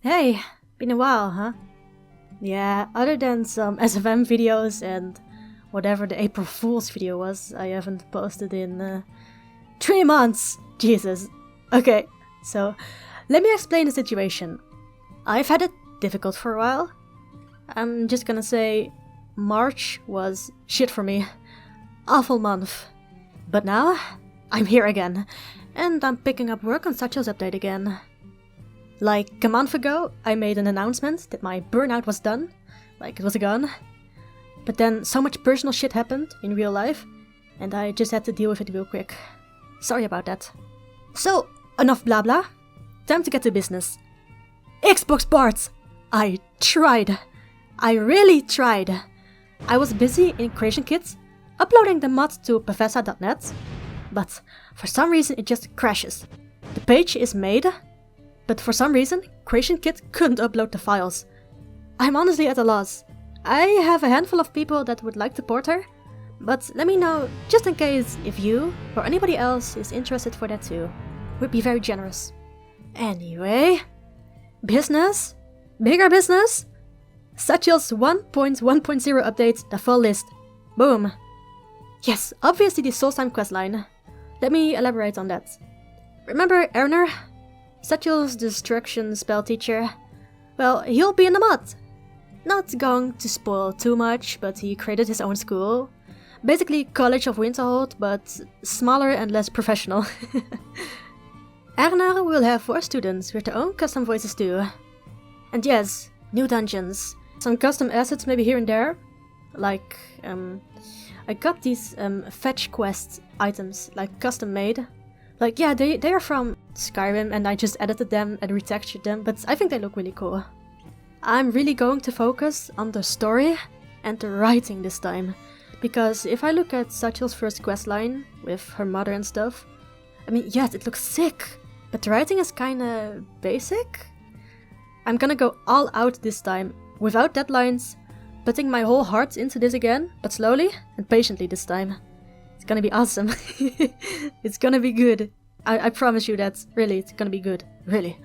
Hey, been a while, huh? Yeah, other than some SFM videos and whatever the April Fool's video was, I haven't posted in 3 months! Jesus. Okay, so let me explain the situation. I've had it difficult for a while. I'm just gonna say March was shit for me. Awful month. But now, I'm here again, and I'm picking up work on Satchel's update again. Like a month ago, I made an announcement that my burnout was done, like it was gone. But then so much personal shit happened in real life, and I just had to deal with it real quick. Sorry about that. So, enough blah blah. Time to get to business. Xbox parts! I tried. I really tried. I was busy in Creation Kit, uploading the mod to professor.net, but for some reason it just crashes. The page is made, but for some reason, Creation Kit couldn't upload the files. I'm honestly at a loss. I have a handful of people that would like to port her, but let me know just in case if you or anybody else is interested for that too. Would be very generous. Anyway, business? Bigger business? Satchel's 1.1.0 update, the full list. Boom. Yes, obviously the Soulstime questline. Let me elaborate on that. Remember Erner? Satchel's destruction spell teacher. Well, he'll be in the mod. Not going to spoil too much, but he created his own school. Basically College of Winterhold, but smaller and less professional. Erner will have 4 students with their own custom voices too. And yes, new dungeons. Some custom assets maybe here and there. Like, I got these fetch quest items, like custom made. Like, yeah, they are from Skyrim and I just edited them and retextured them, but I think they look really cool. I'm really going to focus on the story and the writing this time. Because if I look at Satchel's first questline with her mother and stuff, I mean, yes, it looks sick, but the writing is kinda basic. I'm gonna go all out this time, without deadlines, putting my whole heart into this again, but slowly and patiently this time. It's gonna be awesome. It's gonna be good. I promise you that. Really, it's gonna be good. Really.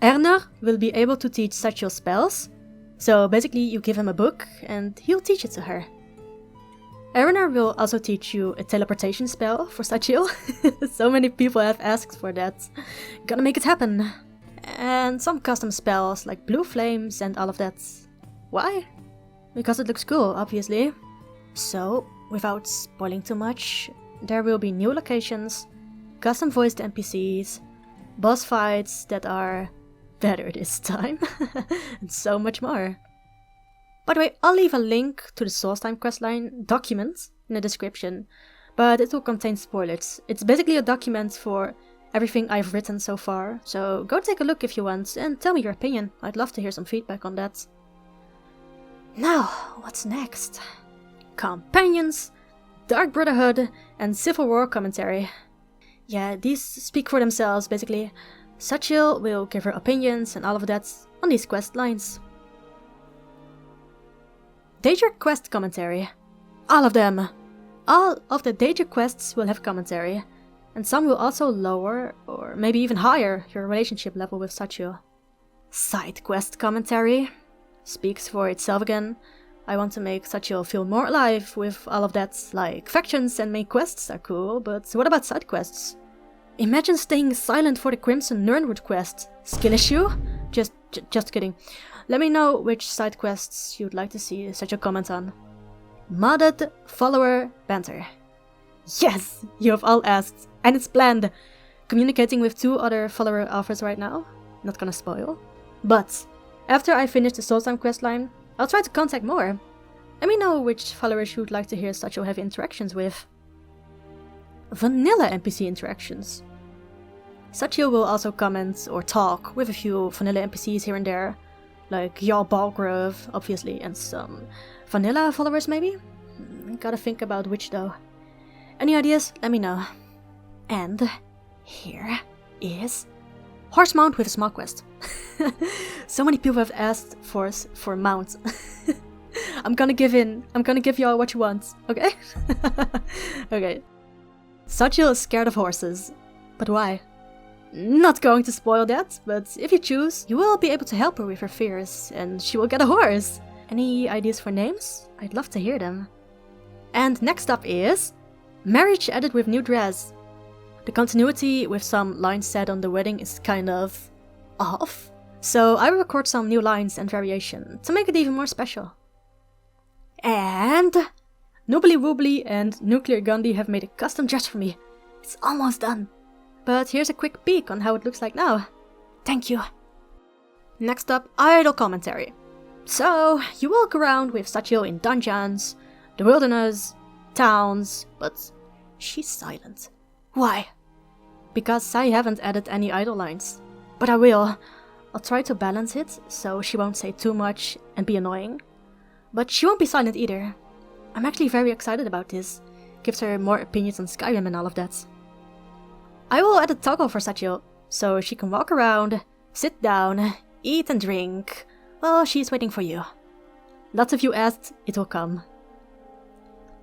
Erner will be able to teach Satchel spells. So basically you give him a book and he'll teach it to her. Erner will also teach you a teleportation spell for Satchel. So many people have asked for that. Gonna make it happen. And some custom spells like blue flames and all of that. Why? Because it looks cool, obviously. So, without spoiling too much, there will be new locations, custom voiced NPCs, boss fights that are better this time, and so much more. By the way, I'll leave a link to the Soulstime questline document in the description, but it will contain spoilers. It's basically a document for everything I've written so far, so go take a look if you want and tell me your opinion. I'd love to hear some feedback on that. Now, what's next? Companions, Dark Brotherhood, and Civil War commentary. Yeah, these speak for themselves, basically. Satchel will give her opinions and all of that on these quest lines. Danger quest commentary. All of them. All of the Danger quests will have commentary, and some will also lower, or maybe even higher, your relationship level with Satchel. Side quest commentary. Speaks for itself again. I want to make Satchel feel more alive with all of that, like factions and main quests are cool, but what about side quests? Imagine staying silent for the Crimson Nirnwood quest. Skill issue? Just kidding. Let me know which side quests you'd like to see Satchel comment on. Modded follower banter. Yes, you have all asked, and it's planned. Communicating with 2 other follower offers right now. Not gonna spoil. But after I finish the Soulstime questline, I'll try to contact more. Let me know which followers you'd like to hear Satchel have interactions with. Vanilla NPC interactions. Satchel will also comment or talk with a few vanilla NPCs here and there, like Jarl Balgrove, obviously, and some vanilla followers maybe? Gotta think about which though. Any ideas? Let me know. And here is Horse Mount with a small quest. So many people have asked for mount. I'm gonna give in. I'm gonna give y'all what you want, okay? Okay. Satchel is scared of horses. But why? Not going to spoil that, but if you choose, you will be able to help her with her fears, and she will get a horse. Any ideas for names? I'd love to hear them. And next up is marriage added with new dress. The continuity with some lines said on the wedding is kind of off, so I will record some new lines and variation to make it even more special. And Noobly Woobly and Nuclear Gandhi have made a custom dress for me. It's almost done. But here's a quick peek on how it looks like now. Thank you. Next up, idle commentary. So, you walk around with Sachio in dungeons, the wilderness, towns, but she's silent. Why? Because I haven't added any idle lines. But I will. I'll try to balance it so she won't say too much and be annoying. But she won't be silent either. I'm actually very excited about this. Gives her more opinions on Skyrim and all of that. I will add a toggle for Sachio, so she can walk around, sit down, eat and drink, while she's waiting for you. Lots of you asked, it will come.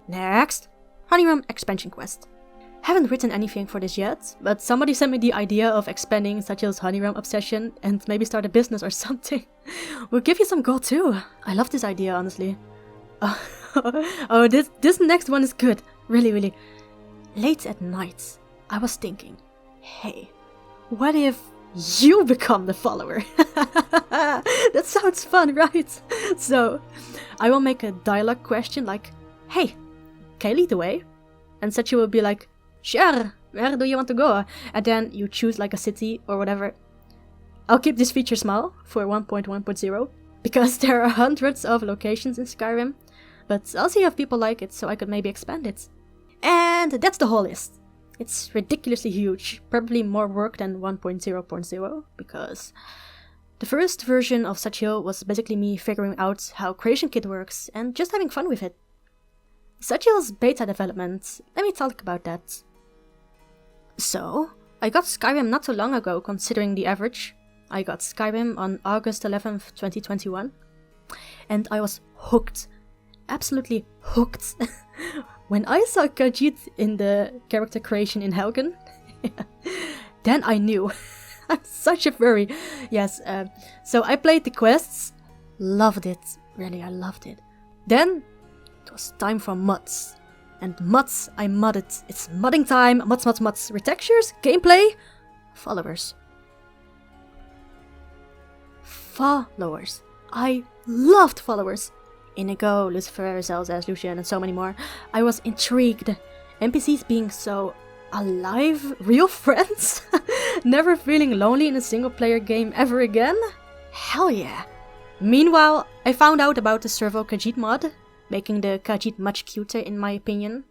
Next, Honeyroom expansion quest. Haven't written anything for this yet, but somebody sent me the idea of expanding Sachio's Honeyroom obsession and maybe start a business or something. We'll give you some gold too. I love this idea, honestly. Oh, this next one is good. Really. Late at night, I was thinking, hey, what if you become the follower? That sounds fun, right? So, I will make a dialogue question like, hey, can you lead the way? And Sachio will be like, sure, where do you want to go? And then you choose like a city or whatever. I'll keep this feature small for 1.1.0, because there are hundreds of locations in Skyrim, but I'll see if people like it so I could maybe expand it. And that's the whole list. It's ridiculously huge, probably more work than 1.0.0, because the first version of Sachio was basically me figuring out how Creation Kit works and just having fun with it. Sachio's beta development, let me talk about that. So, I got Skyrim not too long ago considering the average. I got Skyrim on August 11th, 2021, and I was hooked. Absolutely hooked. When I saw Khajiit in the character creation in Helgen, then I knew. I'm such a furry. Yes, so I played the quests, loved it. Really, I loved it. Then it was time for mods. And mods, I modded. It's modding time. Mods. Retextures, gameplay, followers. Followers. I loved followers. Inigo, Lucifer, Zelzaz, Lucian, and so many more. I was intrigued. NPCs being so alive, real friends? Never feeling lonely in a single player game ever again? Hell yeah. Meanwhile, I found out about the Servo Khajiit mod, making the Khajiit much cuter in my opinion.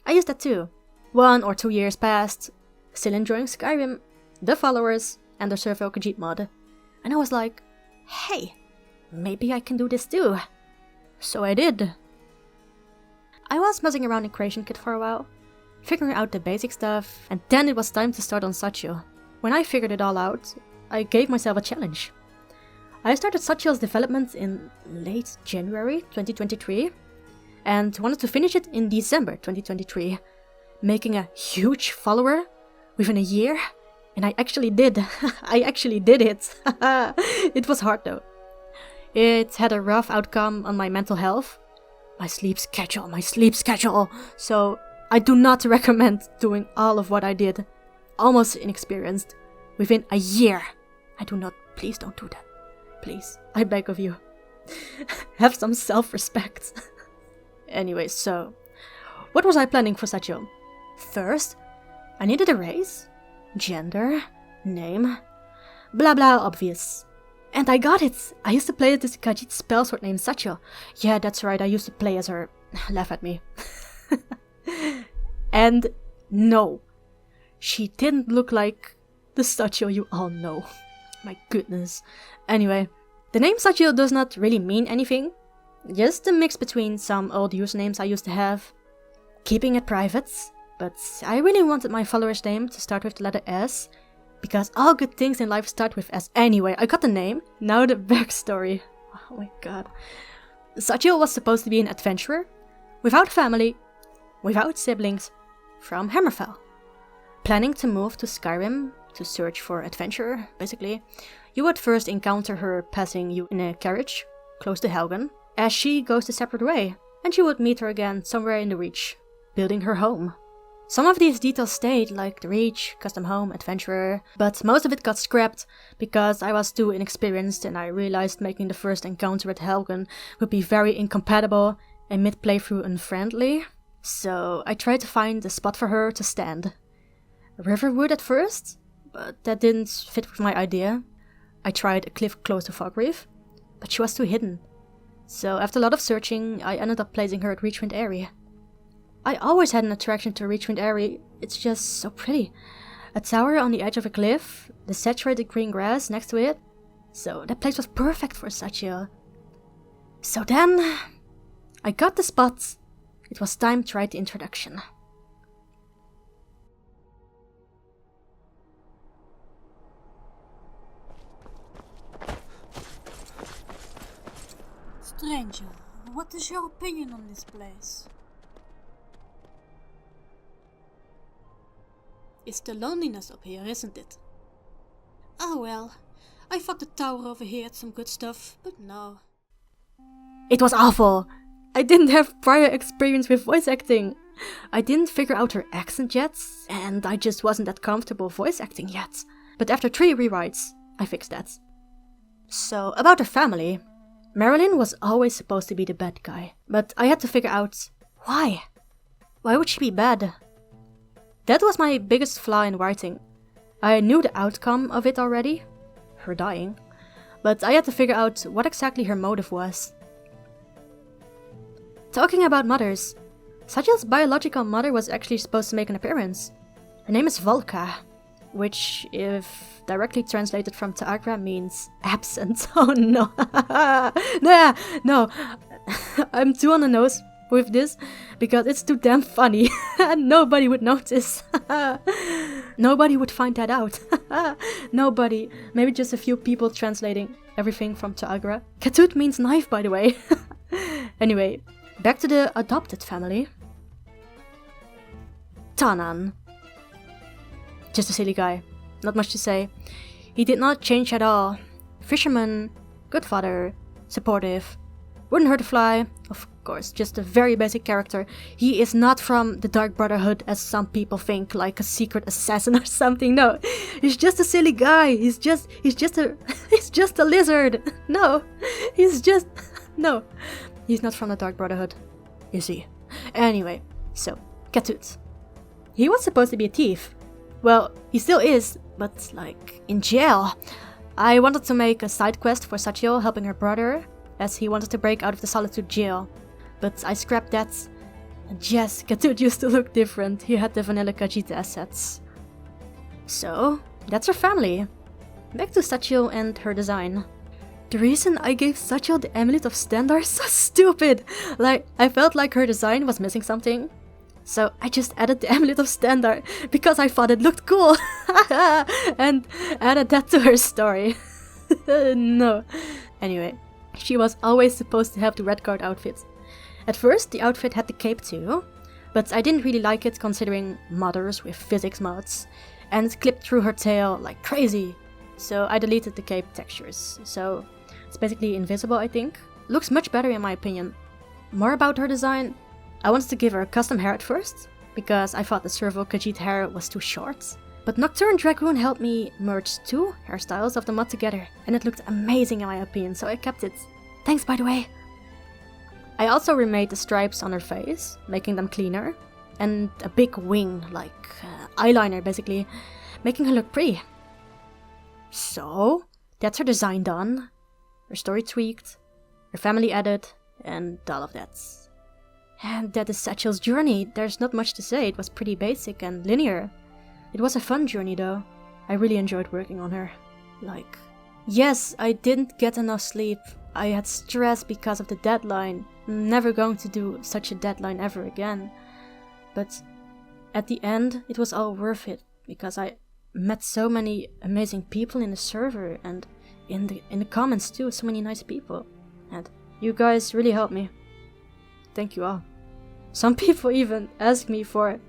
I used that too. 1 or 2 years passed, still enjoying Skyrim, the followers, and the Servo Khajiit mod. And I was like, hey, maybe I can do this too. So I did. I was messing around in Creation Kit for a while, figuring out the basic stuff, and then it was time to start on Sachio. When I figured it all out, I gave myself a challenge. I started Sachio's development in late January 2023, and wanted to finish it in December 2023, making a huge follower within a year, and I actually did. I actually did it. It was hard though. It had a rough outcome on my mental health. My sleep schedule. So I do not recommend doing all of what I did. Almost inexperienced. Within a year. Please don't do that. Please, I beg of you. Have some self-respect. Anyway, so what was I planning for Sachio? First, I needed a race, gender, name, blah blah obvious. And I got it! I used to play this Khajiit spellsword named Sachio. Yeah, that's right, I used to play as her. Laugh at me. And no, she didn't look like the Sachio you all know. My goodness. Anyway, the name Sachio does not really mean anything. Just a mix between some old usernames I used to have. Keeping it private, but I really wanted my follower's name to start with the letter S. Because all good things in life start with S anyway. I got the name, now the backstory. Oh my god. Sachio was supposed to be an adventurer, without family, without siblings, from Hammerfell. Planning to move to Skyrim to search for adventure, basically, you would first encounter her passing you in a carriage close to Helgen, as she goes a separate way, and you would meet her again somewhere in the Reach, building her home. Some of these details stayed, like the Reach, custom home, adventurer, but most of it got scrapped because I was too inexperienced and I realized making the first encounter with Helgen would be very incompatible and mid-playthrough unfriendly. So I tried to find a spot for her to stand. Riverwood at first, but that didn't fit with my idea. I tried a cliff close to Fogreef, but she was too hidden. So after a lot of searching, I ended up placing her at Reachwind Area. I always had an attraction to Reachwind Area, it's just so pretty. A tower on the edge of a cliff, the saturated green grass next to it. So that place was perfect for Satchel. So then, I got the spot. It was time to write the introduction. Stranger, what is your opinion on this place? It's the loneliness up here, isn't it? Oh well, I thought the tower over here had some good stuff, but no. It was awful! I didn't have prior experience with voice acting. I didn't figure out her accent yet, and I just wasn't that comfortable voice acting yet. But after 3 rewrites, I fixed that. So, about her family. Marilyn was always supposed to be the bad guy, but I had to figure out why. Why would she be bad? That was my biggest flaw in writing. I knew the outcome of it already, her dying, but I had to figure out what exactly her motive was. Talking about mothers, Satchel's biological mother was actually supposed to make an appearance. Her name is Volka, which, if directly translated from Ta'agra, means absent. Oh no. No. I'm too on the nose with this because it's too damn funny and nobody would notice. Nobody would find that out. Nobody. Maybe just a few people translating everything from Ta'agra. Katut means knife, by the way. Anyway, back to the adopted family. Tanan. Just a silly guy. Not much to say. He did not change at all. Fisherman, good father, supportive, wouldn't hurt a fly, of course, just a very basic character. He is not from the Dark Brotherhood as some people think, like a secret assassin or something. No, he's just a silly guy. He's just a lizard. No, no. He's not from the Dark Brotherhood, is he? Anyway, so, Katut. He was supposed to be a thief. Well, he still is, but like, in jail. I wanted to make a side quest for Satchel helping her brother, as he wanted to break out of the Solitude jail. But I scrapped that. And yes, Katut used to look different. He had the vanilla Khajiit assets. So, that's her family. Back to Satchel and her design. The reason I gave Satchel the Amulet of Standar is so stupid. Like, I felt like her design was missing something. So I just added the Amulet of Standar because I thought it looked cool. And added that to her story. No. Anyway, she was always supposed to have the red guard outfit. At first, the outfit had the cape too, but I didn't really like it considering mothers with physics mods, and it clipped through her tail like crazy. So I deleted the cape textures. So it's basically invisible, I think. Looks much better in my opinion. More about her design. I wanted to give her custom hair at first, because I thought the Serval Khajiit hair was too short. But Nocturne Dragoon helped me merge 2 hairstyles of the mod together, and it looked amazing in my opinion, so I kept it. Thanks, by the way! I also remade the stripes on her face, making them cleaner, and a big wing, like eyeliner basically, making her look pretty. So, that's her design done, her story tweaked, her family added, and all of that. And that is Satchel's journey. There's not much to say, it was pretty basic and linear. It was a fun journey though. I really enjoyed working on her. Like, yes, I didn't get enough sleep. I had stress because of the deadline. I'm never going to do such a deadline ever again. But at the end, it was all worth it because I met so many amazing people in the server and in the comments too, so many nice people. And you guys really helped me. Thank you all. Some people even ask me for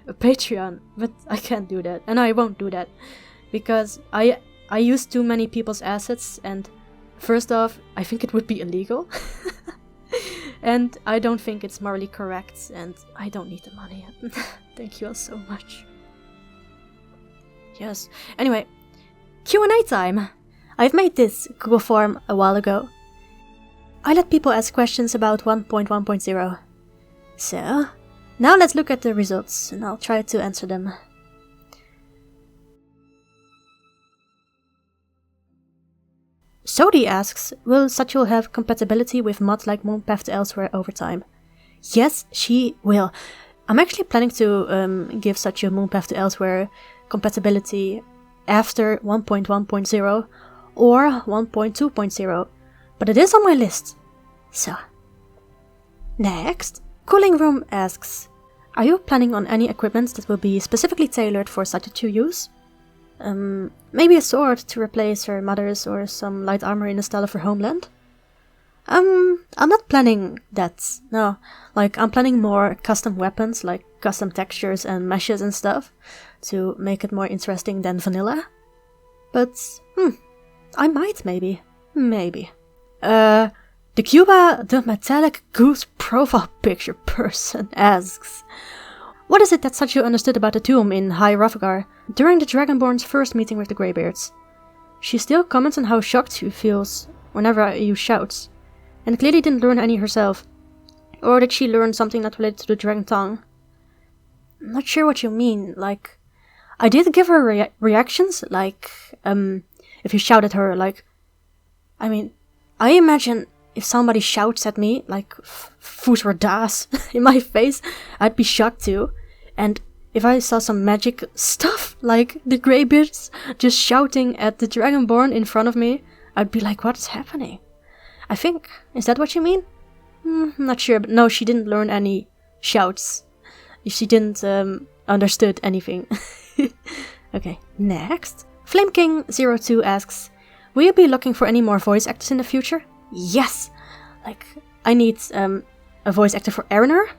a Patreon, but I can't do that, and I won't do that. because I use too many people's assets, and first off, I think it would be illegal. And I don't think it's morally correct, and I don't need the money. Thank you all so much. Yes. Anyway, Q&A time! I've made this Google form a while ago. I let people ask questions about 1.1.0. So, now let's look at the results, and I'll try to answer them. Sodi asks, will Satchel have compatibility with mods like Moonpath to Elsewhere over time? Yes, she will. I'm actually planning to give Satchel Moonpath to Elsewhere compatibility after 1.1.0 or 1.2.0, but it is on my list. So, next, Cooling Room asks, are you planning on any equipment that will be specifically tailored for Satchel to use? Maybe a sword to replace her mother's or some light armor in the style of her homeland? I'm not planning that, no. Like, I'm planning more custom weapons, like custom textures and meshes and stuff, to make it more interesting than vanilla. But, I might, maybe. Maybe. The Cuba the Metallic Goose profile picture person asks, what is it that Satchel understood about the tomb in High Ravgar during the Dragonborn's first meeting with the Greybeards? She still comments on how shocked she feels whenever you shouts, and clearly didn't learn any herself. Or did she learn something that related to the dragon tongue? I'm not sure what you mean, like, I did give her reactions, like, if you shout at her, like, I mean, I imagine if somebody shouts at me, like, Fus or Das in my face, I'd be shocked too. And if I saw some magic stuff, like the Greybeards just shouting at the Dragonborn in front of me, I'd be like, what is happening? I think, is that what you mean? I'm not sure, but no, she didn't learn any shouts. She didn't understood anything. Okay, next. FlameKing02 asks, will you be looking for any more voice actors in the future? Yes! Like, I need a voice actor for Eriner,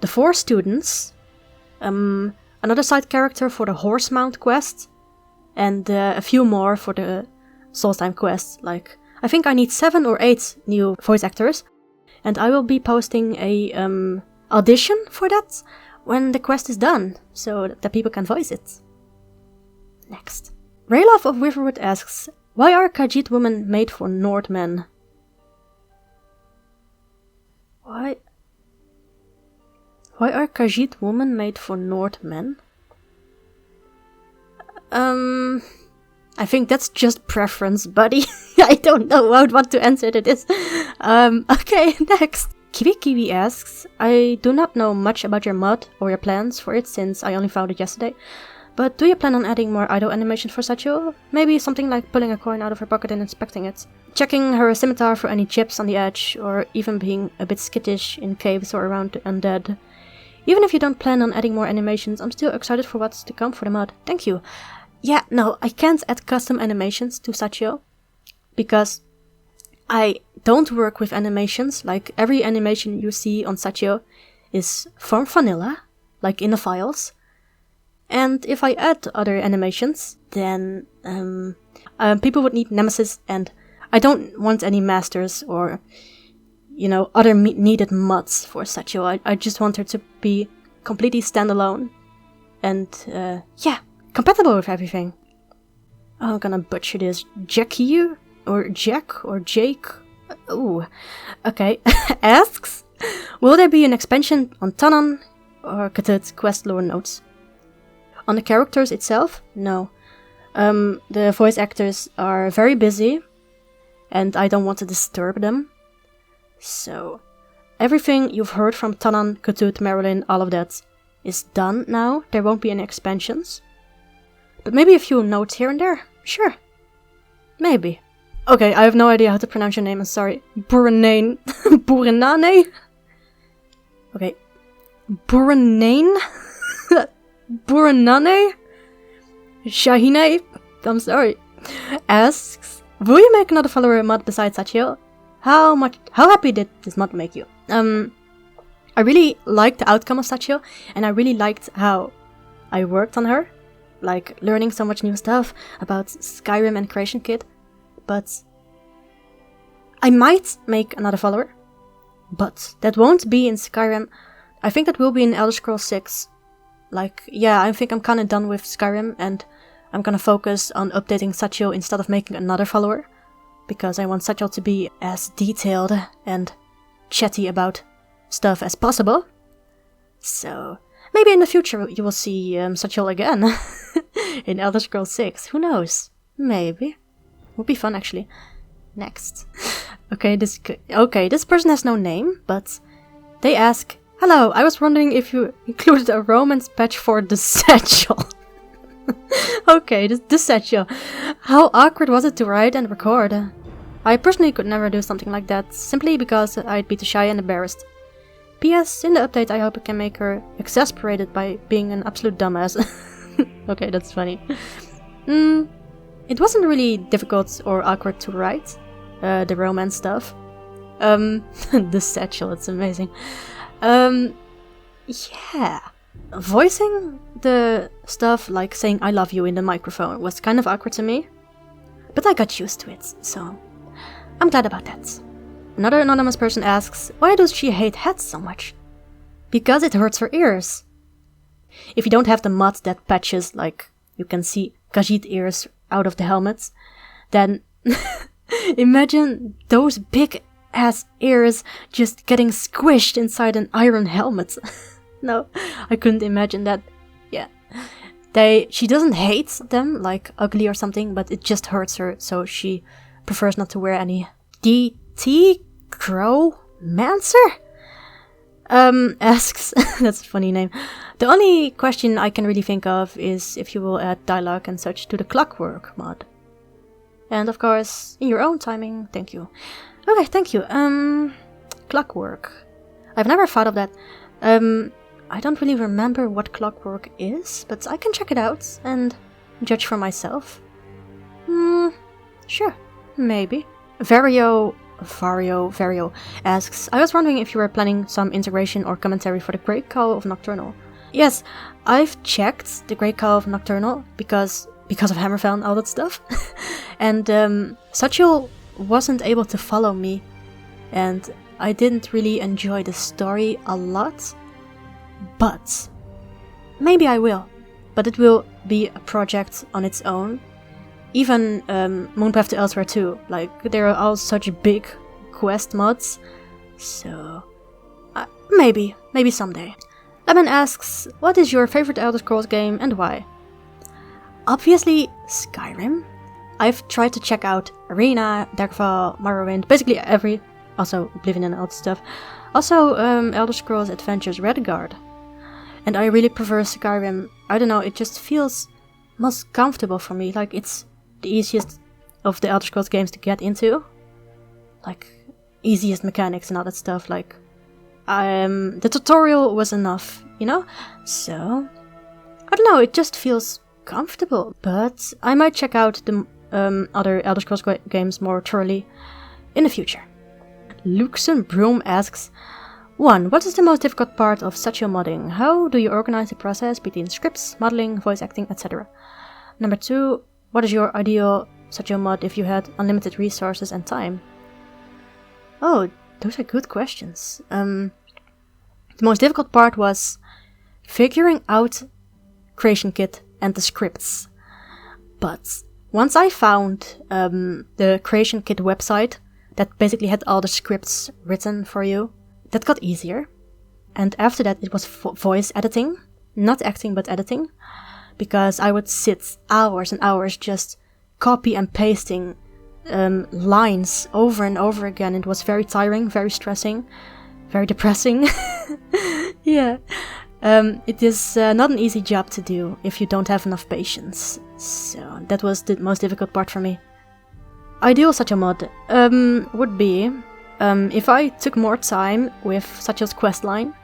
the 4 students, another side character for the Horse Mount quest, and a few more for the Solstheim quest. Like, I think I need 7 or 8 new voice actors, and I will be posting a audition for that when the quest is done, so that people can voice it. Next. Raylov of Riverwood asks, why are Khajiit women made for Nordmen? Why are Khajiit women made for Nordmen? I think that's just preference, buddy. I don't know how I'd want to answer to this. Okay, next. Kiwi asks, I do not know much about your mod or your plans for it since I only found it yesterday. But do you plan on adding more idle animation for Satchel? Maybe something like pulling a coin out of her pocket and inspecting it. Checking her scimitar for any chips on the edge, or even being a bit skittish in caves or around the undead. Even if you don't plan on adding more animations, I'm still excited for what's to come for the mod. Thank you. Yeah, no, I can't add custom animations to Satchel, because I don't work with animations. Like, every animation you see on Satchel is from vanilla, like in the files. And if I add other animations, then people would need Nemesis, and I don't want any masters or, you know, other needed mods for Satchel. I just want her to be completely standalone and, yeah, compatible with everything. Oh, I'm gonna butcher this. Jackie or Jack or Jake? Ooh, okay. Asks, will there be an expansion on Tanan or Katut quest lore notes? On the characters itself, no. The voice actors are very busy, and I don't want to disturb them. So, everything you've heard from Tanan, Katut, Marilyn, all of that is done now. There won't be any expansions. But maybe a few notes here and there. Sure. Maybe. Okay, I have no idea how to pronounce your name, I'm sorry. Buranane. Buranane? Okay. Buranane? Buranane? Shahine? I'm sorry. Asks, will you make another follower mod besides Satchel? How happy did this mod make you? I really liked the outcome of Satchel, and I really liked how I worked on her. like learning so much new stuff about Skyrim and Creation Kit, but I might make another follower, but that won't be in Skyrim. I think that will be in Elder Scrolls 6. Like, yeah, I think I'm kind of done with Skyrim, and I'm gonna focus on updating Satchel instead of making another follower, because I want Satchel to be as detailed and chatty about stuff as possible. So maybe in the future you will see Satchel again in Elder Scrolls 6. Who knows? Maybe. Would be fun, actually. Next. Okay, this person has no name, but they ask, "Hello, I was wondering if you included a romance patch for the Satchel." Okay, the Satchel. How awkward was it to write and record? I personally could never do something like that, simply because I'd be too shy and embarrassed. P.S. In the update, I hope I can make her exasperated by being an absolute dumbass. Okay, that's funny. It wasn't really difficult or awkward to write, the romance stuff. The Satchel, it's amazing. Yeah. Voicing the stuff like saying I love you in the microphone was kind of awkward to me, but I got used to it, so I'm glad about that. Another anonymous person asks, why does she hate hats so much? Because it hurts her ears. If you don't have the mod that patches, like, you can see Khajiit ears out of the helmets, then imagine those big ass ears just getting squished inside an iron helmet. No, I couldn't imagine that. Yeah. She doesn't hate them, like ugly or something, but it just hurts her, so she prefers not to wear any. DT Crowmancer? Asks, that's a funny name. The only question I can really think of is if you will add dialogue and such to the Clockwork mod. And of course, in your own timing, thank you. Okay, thank you. Clockwork. I've never thought of that. I don't really remember what Clockwork is, but I can check it out and judge for myself. Sure, maybe. Vario asks, I was wondering if you were planning some integration or commentary for the Great Call of Nocturnal. Yes, I've checked the Great Call of Nocturnal because of Hammerfell and all that stuff. And Satchel wasn't able to follow me, and I didn't really enjoy the story a lot. But maybe I will. But it will be a project on its own. Even Moonpath to Elsewhere too. Like, there are all such big quest mods. So maybe someday. Lemon asks, what is your favorite Elder Scrolls game and why? Obviously Skyrim. I've tried to check out Arena, Daggerfall, Morrowind, basically every, also Oblivion and all that stuff. Also Elder Scrolls Adventures Redguard. And I really prefer Skyrim. I don't know, it just feels most comfortable for me. Like, it's the easiest of the Elder Scrolls games to get into. Like, easiest mechanics and all that stuff. Like, the tutorial was enough, you know? So, I don't know, it just feels comfortable. But I might check out the other Elder Scrolls games more thoroughly in the future. Luxenbroom asks, 1. What is the most difficult part of Satchel modding? How do you organize the process between scripts, modeling, voice acting, etc.? Number 2. What is your ideal Satchel mod if you had unlimited resources and time? Oh, those are good questions. The most difficult part was figuring out Creation Kit and the scripts. But once I found the Creation Kit website that basically had all the scripts written for you, that got easier. And after that it was voice editing, not acting but editing, because I would sit hours and hours just copy and pasting lines over and over again. It was very tiring, very stressing, very depressing. Yeah. It is not an easy job to do if you don't have enough patience. So that was the most difficult part for me. Ideal Satchel mod would be if I took more time with Satchel's questline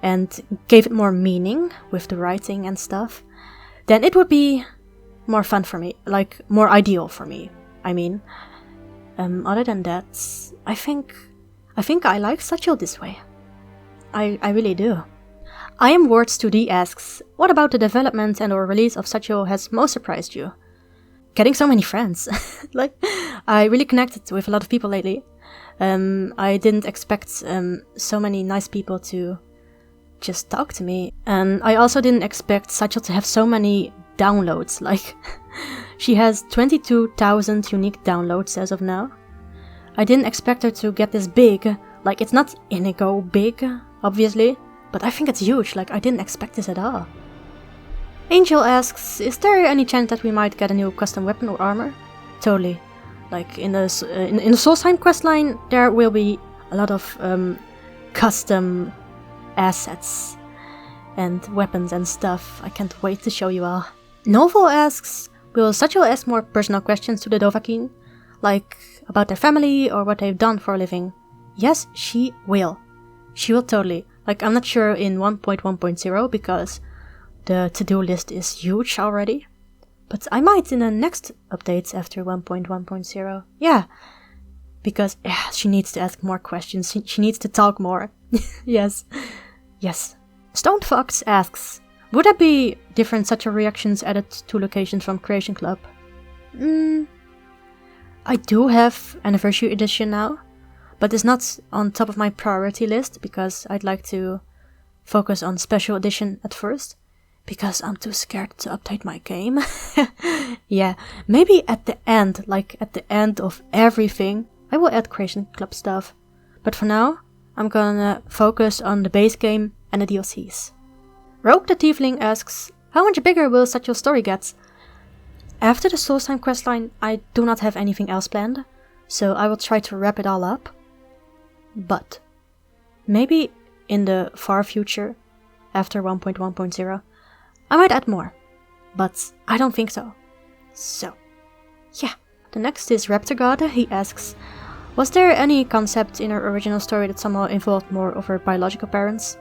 and gave it more meaning with the writing and stuff, then it would be more fun for me, like more ideal for me. I mean, other than that, I think I like Satchel this way. I really do. I Am Words 2D asks, what about the development and or release of Satchel has most surprised you? Getting so many friends. Like, I really connected with a lot of people lately. I didn't expect so many nice people to just talk to me. And I also didn't expect Satchel to have so many downloads. Like, she has 22,000 unique downloads as of now. I didn't expect her to get this big. Like, it's not Inigo big, obviously, but I think it's huge. Like, I didn't expect this at all. Angel asks, is there any chance that we might get a new custom weapon or armor? Totally. Like, in the Solstheim questline, there will be a lot of custom assets and weapons and stuff. I can't wait to show you all. Novel asks, will Satchel ask more personal questions to the Dovahkiin? Like, about their family or what they've done for a living? Yes, she will. She will totally. Like, I'm not sure in 1.1.0 because the to-do list is huge already. But I might in the next updates after 1.1.0. Yeah. Because she needs to ask more questions. She needs to talk more. Yes. Yes. Stone Fox asks, would there be different Satchel reactions added to locations from Creation Club? I do have Anniversary Edition now, but it's not on top of my priority list because I'd like to focus on Special Edition at first, because I'm too scared to update my game. Yeah, maybe at the end, like at the end of everything, I will add Creation Club stuff. But for now, I'm gonna focus on the base game and the DLCs. Rogue the Tiefling asks, how much bigger will Satchel's story get? After the Solstheim questline, I do not have anything else planned, so I will try to wrap it all up. But maybe in the far future, after 1.1.0, I might add more, but I don't think so. So, yeah. The next is Raptor God. He asks, was there any concept in her original story that somehow involved more of her biological parents?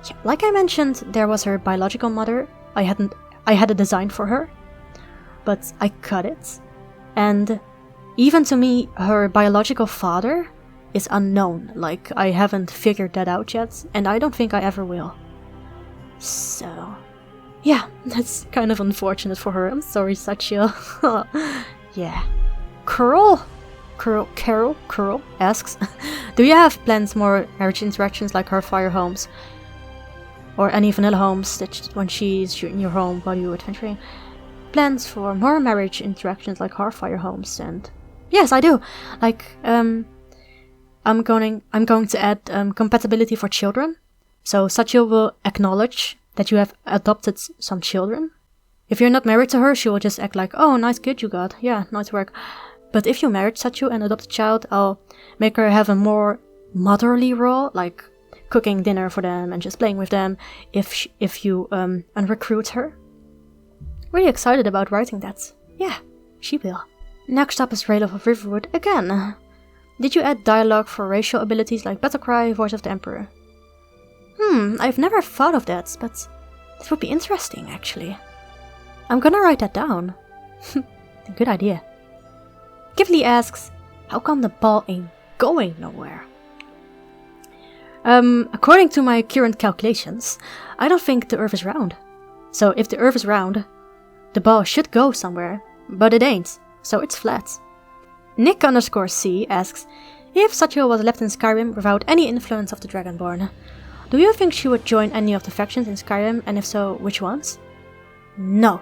Yeah, like I mentioned, there was her biological mother. I had a design for her, but I cut it. And even to me, her biological father is unknown. Like, I haven't figured that out yet, and I don't think I ever will. So, yeah, that's kind of unfortunate for her. I'm sorry, Satchel. Yeah. Curl asks, do you have plans more marriage interactions like her fire homes? Or any vanilla homes that when she's in your home while you're adventuring? Plans for more marriage interactions like Hearthfire homes, and yes, I do. Like, I'm going to add compatibility for children. So Satchel will acknowledge that you have adopted some children. If you're not married to her, she will just act like, oh, nice kid you got. Yeah, nice work. But if you married Satchel and adopt a child, I'll make her have a more motherly role, like cooking dinner for them and just playing with them if you unrecruit her. Really excited about writing that. Yeah, she will. Next up is Rayloff of Riverwood again. Did you add dialogue for racial abilities like Battlecry, Voice of the Emperor? I've never thought of that, but it would be interesting actually. I'm gonna write that down. Good idea. Gively asks, how come the ball ain't going nowhere? According to my current calculations, I don't think the Earth is round. So if the Earth is round, the ball should go somewhere, but it ain't, so it's flat. Nick_C asks, if Satchel was left in Skyrim without any influence of the Dragonborn, do you think she would join any of the factions in Skyrim, and if so, which ones? No.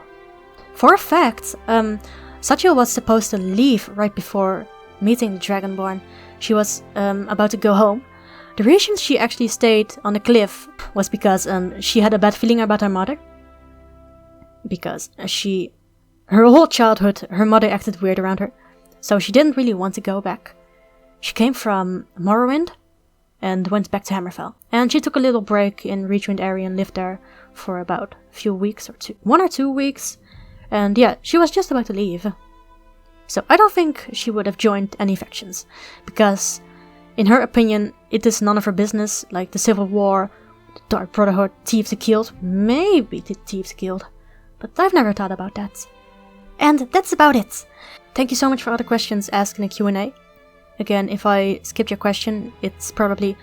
For a fact, Satchel was supposed to leave right before meeting the Dragonborn. She was about to go home. The reason she actually stayed on the cliff was because she had a bad feeling about her mother. Because her whole childhood, her mother acted weird around her. So she didn't really want to go back. She came from Morrowind and went back to Hammerfell. And she took a little break in Reachwind area and lived there for about a few weeks or 1 or 2 weeks. And yeah, she was just about to leave. So I don't think she would have joined any factions. Because, in her opinion, it is none of her business. Like the Civil War, the Dark Brotherhood, Thieves Guild. Maybe the Thieves Guild. But I've never thought about that. And that's about it. Thank you so much for all the questions asked in the Q&A. Again, if I skipped your question, it's probably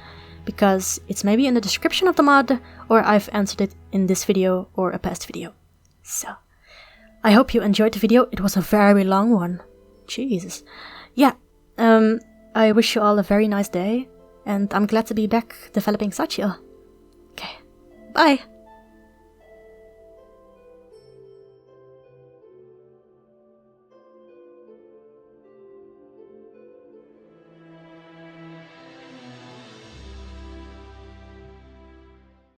because it's maybe in the description of the mod, or I've answered it in this video or a past video. So, I hope you enjoyed the video. It was a very long one. Jesus. Yeah, I wish you all a very nice day, and I'm glad to be back developing Satchel. Okay, bye!